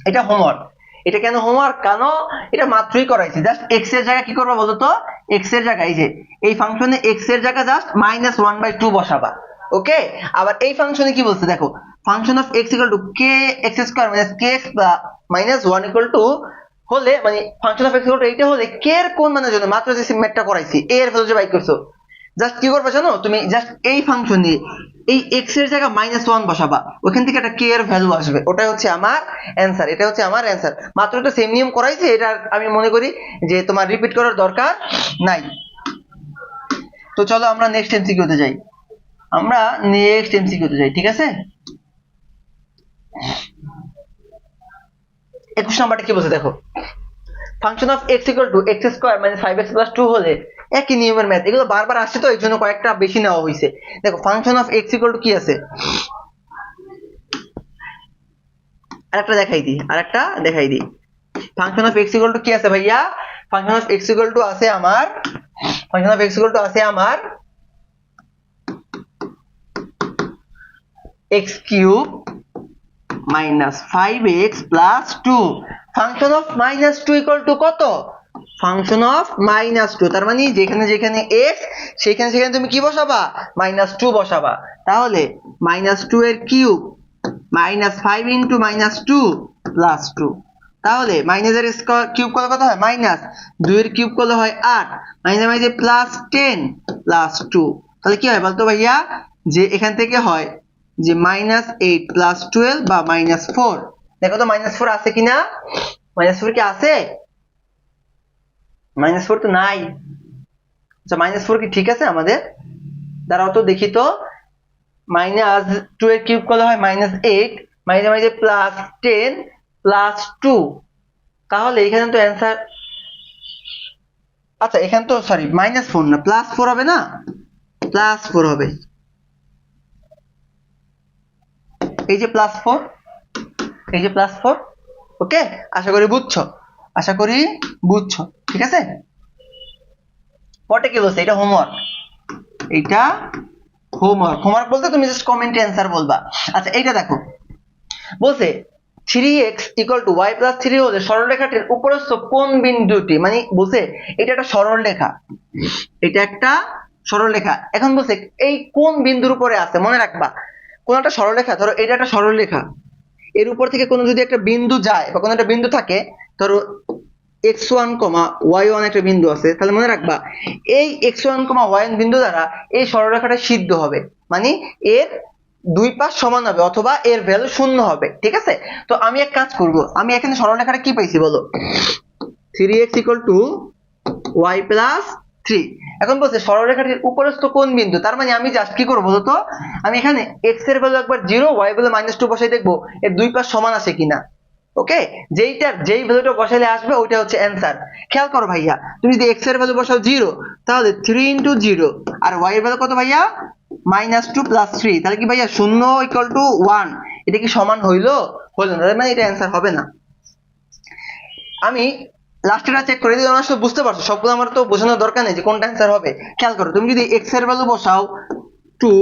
এটা হোমওয়ার্ক। এটা কেন হোমওয়ার্ক? কেন? এটা মাত্রই করাইছি। জাস্ট x এর জায়গায় কি করবা বলো তো? x এর জায়গায় এই যে এই ফাংশনে x এর জায়গায় জাস্ট -1/2 বসাবা। ওকে, আবার এই ফাংশনে কি বলছে দেখো? Function of x equal to kx square minus kx minus 1 equal to হলে, মানে function of x equal to এইটা হলে k এর কোন মানের জন্য? মাত্র যে ম্যাথটা করাইছি a এর ভ্যালু যে বাই করছো, জাস্ট কি করবে জানো? তুমি জাস্ট এই ফাংশনে এই x এর জায়গায় -1 বসাবা, ওখান থেকে একটা k এর ভ্যালু আসবে। ওটাই হচ্ছে আমার অ্যানসার, এটা হচ্ছে আমার অ্যানসার। মাত্র এটা সেম নিয়ম করাইছি, এটা আমি মনে করি যে তোমার রিপিট করার দরকার নাই। তো চলো আমরা নেক্সট এমসিকিউতে যাই। ঠিক আছে, 21 নাম্বারটা কি বলছে দেখো? Function of x equal to x square minus 5x plus 2 হলে, একই নিয়মের ম্যাথ, এগুলো বারবার আসছে তো এই জন্য কয়েকটা বেশি নেওয়া হয়েছে। দেখো function of x equal to কি আছে? আরেকটা দেখাই দিই। Function of x equal to কি আছে ভাইয়া? Function of x equal to আছে আমার x cube minus 5x plus 2। Function of -2 equal to কত? ফাংশন অফ -2, তার মানে যেখানে x সেখানে তুমি কি বসাবা? -2 বসাবা। তাহলে -2 এর কিউব -5 ইনটু -2 প্লাস 2। তাহলে মাইনাসের কিউব করলে কত হয়? -2 এর কিউব করলে হয় 8, মাইনাসে প্লাস 10 প্লাস 2। তাহলে কি হয় বলতো ভাইয়া? যে এখান থেকে হয় যে -8 প্লাস 12 বা -4। দেখো তো -4 আছে কিনা? -4 কি আছে? -4 তো নাই। আচ্ছা -4 কি ঠিক আছে আমাদের? দাঁড়াও তো দেখি তো। -2 এর কিউব করলে হয় -8, মাইনাস মাইনাসে +10 +2, তাহলে এখানে তো অ্যান্সার, আচ্ছা এখানে তো সরি -4 না +4 হবে না, +4 হবে, এই যে +4, এই যে +4। ওকে, আশা করি বুঝছো, আশা করি বুঝছো, ঠিক আছে। পরে কি বলছে, এটা হোমওয়ার্ক, এটা হোমওয়ার্ক। হোমওয়ার্ক বলতে তুমি জাস্ট কমেন্টে অ্যান্সার বলবা। আচ্ছা এইটা দেখো, বলছে 3x = y + 3 হলে সরলরেখাটির উপরস্থ কোন বিন্দুটি, মানে বলছে এটা একটা সরলরেখা, এটা একটা সরলরেখা। এখন বলছে এই কোন বিন্দুর উপরে আছে, মনে রাখবা কোন একটা সরলরেখা, ধরো এটা একটা সরলরেখা, এর উপর থেকে কোনো যদি একটা বিন্দু যায় বা কোনো একটা বিন্দু থাকে, ধরো x1, y1 একটা বিন্দু আছে, তাহলে মনে রাখবা এই x1, y1 বিন্দু দ্বারা এই সরলরেখাটা সিদ্ধ হবে, মানে এর দুই পাশ সমান হবে অথবা এর ভ্যালু 0 হবে, ঠিক আছে। তো আমি এক কাজ করব, আমি এখানে সরলরেখাটা কি পাইছি বলো, 3x = y + 3। এখন বলছে সরলরেখাটির উপরস্থ কোন বিন্দু, তার মানে আমি জাস্ট কি করব বলো তো, আমি এখানে x এর ভ্যালু একবার 0, y এর ভ্যালু -2 বসাই দেখব এর দুই পাশ সমান আছে কিনা। ওকে, যেই ভ্যালুটা বসাইলে আসবে ওইটা হচ্ছে অ্যান্সার। খেয়াল করো ভাইয়া, তুমি যদি x এর ভ্যালু বসাও 0, তাহলে 3 * 0, আর y এর ভ্যালু কত ভাইয়া, -2 + 3, তাহলে কি ভাইয়া 0 = 1, এটা কি সমান হইলো? হলো না, মানে এটা অ্যান্সার হবে না। আমি লাস্টেটা চেক করে দিই, তোমরা সব বুঝতে পারছো, সবগুলো আমার তো বোঝানোর দরকার নেই যে কোনটা অ্যান্সার হবে। খেয়াল করো, তুমি যদি x এর ভ্যালু বসাও 2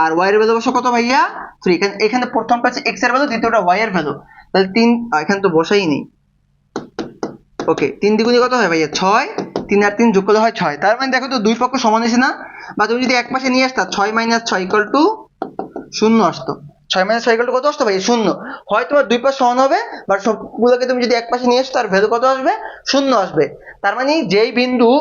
আর y এর ভ্যালু বসাও কত ভাইয়া 3, এখানে প্রথমটা হচ্ছে x এর ভ্যালু, দ্বিতীয়টা y এর ভ্যালু, তাহলে 3 এখানে তো বসাই নেই। ওকে, 3 দ্বিগুণে কত হয় ভাইয়া 6, 3 আর 3 যোগ করলে হয় 6, তার মানে দেখো তো দুই পক্ষ সমান হয়েছে না। বা তুমি যদি এক পাশে নিয়ে আসতা 6 - 6 = 0 আসতো, 6 - 6 = কত আসতো ভাই 0। হয় তোমার দুই পাশ সমান হবে, বাট সবগুলোকে তুমি যদি এক পাশে নিয়ে আসো তার ভ্যালু কত আসবে, 0 আসবে। তার মানে যেই বিন্দু,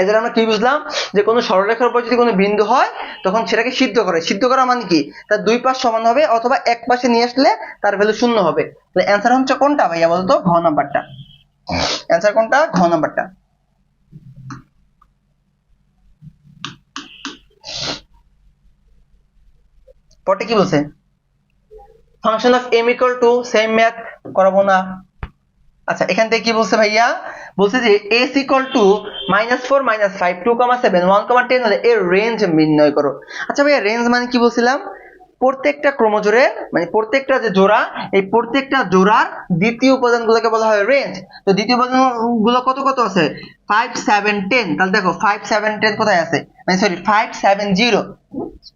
এদের আমরা কি বুঝলাম, যে কোনো সরলরেখার উপর যদি কোনো বিন্দু হয় তখন সেটাকে সিদ্ধ করে, সিদ্ধ করা মানে কি, তার দুই পাশ সমান হবে অথবা এক পাশে নিয়ে আসলে তার ভ্যালু 0 হবে। তাহলে অ্যান্সার হচ্ছে কোনটা ভাইয়া বলতো, ঘ নাম্বারটা। অ্যান্সার কোনটা, ঘ নাম্বারটা। পরে কি বলছে, function of m = same math করাবো না। আচ্ছা এখান থেকে কি বলছে ভাইয়া, বলছে যে s = -4 - 5 2, 7 1, 10 হলে এর রেঞ্জ নির্ণয় করো। আচ্ছা ভাইয়া রেঞ্জ মানে কি বলছিলাম, প্রত্যেকটা ক্রোমোজোরের মানে প্রত্যেকটা যে জোড়া, এই প্রত্যেকটা জোড়ার দ্বিতীয় উপাদানগুলোকে বলা হয় রেঞ্জ। তো দ্বিতীয় উপাদানগুলো কত কত আছে, 5 7 10, তাহলে দেখো 5 7 10 কোথায় আছে, মানে সরি 5 7 0,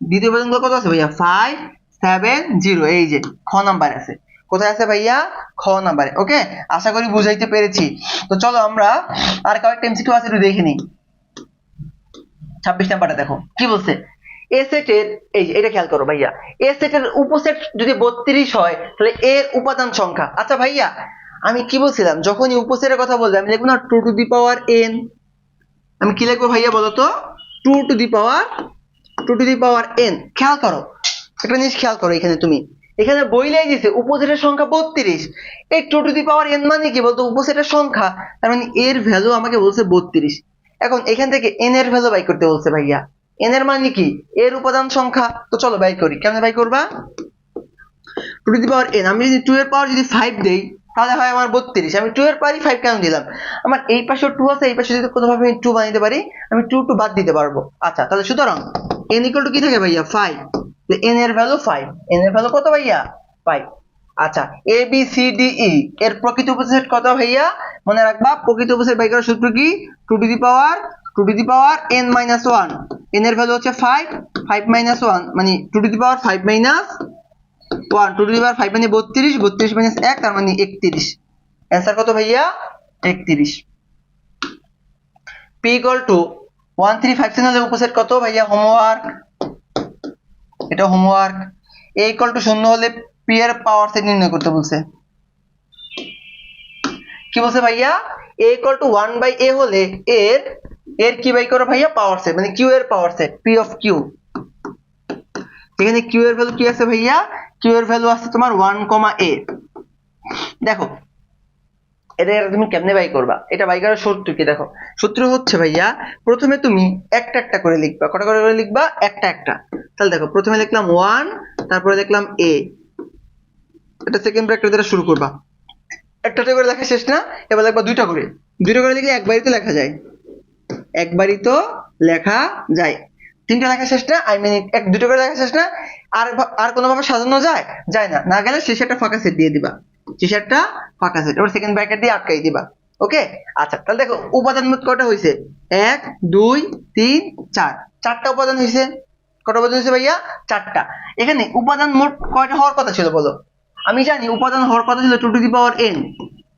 দ্বিতীয় উপাদানগুলো কত আছে ভাইয়া 5 7 0, এই যে খ নাম্বার আছে, কোথায় আছে ভাইয়া, খ নাম্বারে। ওকে, আশা করি বুঝাইতে পেরেছি। তো চলো আমরা আর কয়েকটা এমসিকিউ আছে একটু দেখে নিই। 26 নাম্বারটা দেখো কি বলছে, এ সেটের, এই যে এটা খেয়াল করো ভাইয়া, এ সেটের উপসেট যদি 32 হয় তাহলে এর উপাদান সংখ্যা। আচ্ছা ভাইয়া আমি কি বলছিলাম, যখনই উপসেটের কথা বলবো আমি লিখবো না 2n, আমি কি লিখবো ভাইয়া বলো তো, 2n। খেয়াল করো একটা জিনিস, খেয়াল করো এখানে তুমি, এখানে বইলেই দিছে উপসেটের সংখ্যা 32, এই 2n মানে কি বলতো, উপসেটের সংখ্যা, তার মানে এর ভ্যালু আমাকে বলছে 32। এখন এখান থেকে n এর ভ্যালু বাই করতে বলছে ভাইয়া, n এর মানে কি, এর উপাদান সংখ্যা। তো চলো বাই করি, কেমনে বাই করবা, 2n, আমি যদি 2 এর পাওয়ার যদি 5 দেই তাহলে হয় আমার 32, আমি 2 এর পাওয়ারই 5 কেন দিলাম, আমার এই পাশে 2 আছে, এই পাশে যদি কোনোভাবে আমি 2 বানাইতে পারি আমি 2 বাদ দিতে পারবো। আচ্ছা তাহলে সুতরাং n = কি থাকে ভাইয়া 5, n এর ভ্যালু 5, n এর ভ্যালু কত ভাইয়া 5। আচ্ছা a b c d e এর প্রকৃত উপসেট কত ভাইয়া, মনে রাখবা প্রকৃত উপসেট বাই করার সূত্র কি, 2n - 1, n এর ভ্যালু হচ্ছে 5, 5 - 1 মানে 2n - 5 - 1, 2n * 5 মানে 32, 32 - 1 তার মানে 31। অ্যান্সার কত ভাইয়া 31। p = 1357 হলে উপসেট কত ভাইয়া, হোমওয়ার্ক, এটা হোমওয়ার্ক। a = 0 হলে p এর পাওয়ার সেট নির্ণয় করতে বলছে। কি বলছে ভাইয়া, a = 1/a হলে এর কি বাই করো ভাইয়া, পাওয়ার সেট, মানে q এর power set, p of q। এখানে q এর ভ্যালু কি আছে ভাইয়া, কিউ এর ভ্যালু আছে তোমার 1, a। দেখো এটা তুমি কেমনে বাই করবা, এটা বাই করার সূত্র কি দেখো, সূত্র হচ্ছে ভাইয়া প্রথমে তুমি একটা একটা করে লিখবা। কটা করে লিখবা? একটা একটা। তাহলে দেখো প্রথমে লিখলাম 1, তারপরে লিখলাম a, এটা সেকেন্ড ব্র্যাকেট দ্বারা শুরু করবা। একটা করে লেখা শেষ না, এবার লিখবা দুইটা করে। দুইটা করে লিখলে একবারই তো লেখা যায়, একবারই তো লেখা যায়। তিনটা লেখা শেষ না, আই মিন দুটো করে লেখা শেষ না, আর আর কোনোভাবে সাজানো যায়? যায় না। না গেলে শেষে একটা ফাঁকা সেট দিয়ে দিবা, শেষে একটা ফাঁকা সেট, ওর সেকেন্ড ব্র্যাকেট দিয়ে আটকাই দিবা। ওকে, আচ্ছা তাহলে দেখো উপাদান মোট কয়টা হয়েছে? 1, 2, 3, 4, চারটা উপাদান হয়েছে। কটা উপাদান হয়েছে ভাইয়া? চারটা। এখানে উপাদান মোট কয়টা হওয়ার কথা ছিল বলো? আমি জানি উপাদান হওয়ার কথা ছিল 2 টু দি পাওয়ার n।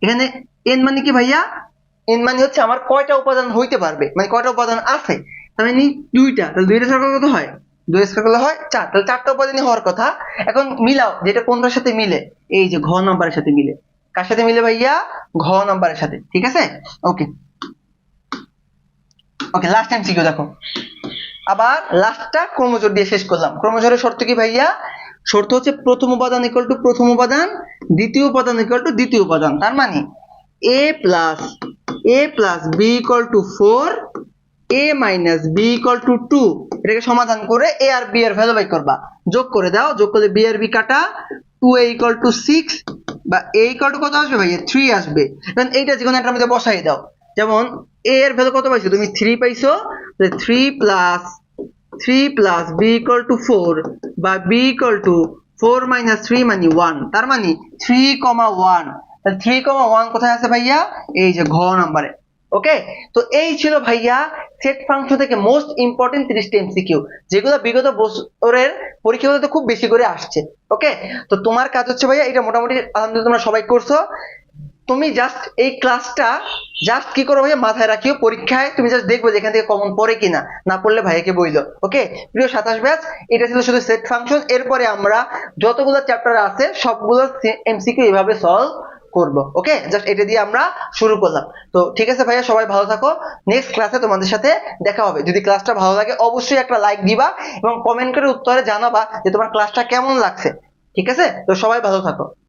এখানে n মানে কি ভাইয়া? n মানে হচ্ছে আমার কয়টা উপাদান হইতে পারবে, মানে কয়টা উপাদান আছে। তার মানে দুইটা, তাহলে দুইটা স্কয়ার কত হয়? 2 স্কয়ার করলে হয় 4, তাহলে চারটা উপাদানই হওয়ার কথা। এখন মিলাও যেটা কোনটার সাথে মিলে, এই যে ঘ নাম্বারের সাথে মিলে। কার সাথে মিলে ভাইয়া? ঘ নাম্বারের সাথে। ঠিক আছে, ওকে ওকে। লাস্ট এমসিকিউ দেখো, আবার লাস্টটা ক্রমজোর দিয়ে শেষ করলাম। ক্রমজোরের শর্ত কি ভাইয়া? শর্ত হচ্ছে প্রথম উপাদান ইকুয়াল টু প্রথম উপাদান, দ্বিতীয় উপাদান ইকুয়াল টু দ্বিতীয় উপাদান। তার মানে a plus b equal to 4, a minus b equal to 2। এটাকে সমাধান করে a আর b এর ভ্যালু বাই করবা। যোগ করে দাও, যোগ করলে b আর b কাটা, 2a ইকুয়াল টু 6 বা a ইকুয়াল টু কত আসবে ভাইয়া? 3 আসবে। এখন এইটা যেকোনো একটার মধ্যে বসাই দাও। যেমন a এর ভ্যালু কত পাইছো তুমি? 3 পাইছো, তাহলে 3 প্লাস b ইকুয়াল টু 4 বা b ইকুয়াল টু 4 মাইনাস 3 মানে 1। তার মানে 3,1। তাহলে 3,1 কোথায় আছে ভাইয়া? এই যে ঘ নম্বরে। ওকে, তো এই ছিল ভাইয়া সেট ফাংশন থেকে মোস্ট ইম্পর্টেন্ট 30টা এমসিকিউ, যেগুলো বিগত বছরের পরীক্ষাগুলোতে খুব বেশি করে আসছে। ওকে, তো তোমার কাজ হচ্ছে ভাইয়া এটা মোটামুটি আলহামদুলিল্লাহ তোমরা সবাই করছো। তুমি জাস্ট এই ক্লাসটা জাস্ট কি করো ভাইয়া, মাথায় রাখিও। পরীক্ষায় তুমি জাস্ট দেখবে যে এখান থেকে কমন পড়ে কিনা, না পড়লে ভাইয়াকে বইলো। ওকে প্রিয় 27 ব্যাচ, এটা ছিল শুধু সেট ফাংশন। এরপরে আমরা যতগুলো চ্যাপ্টার আছে সবগুলো এমসিকিউ এভাবে সলভ করব। ওকে, জাস্ট এটা দিয়ে আমরা শুরু করলাম। তো ঠিক আছে ভাইয়া, সবাই ভালো থাকো। নেক্সট ক্লাসে তোমাদের সাথে দেখা হবে। যদি ক্লাসটা ভালো লাগে অবশ্যই একটা লাইক দিবা এবং কমেন্ট করে উত্তরে জানাবা যে তোমার ক্লাসটা কেমন লাগছে। ঠিক আছে, তো সবাই ভালো থাকো।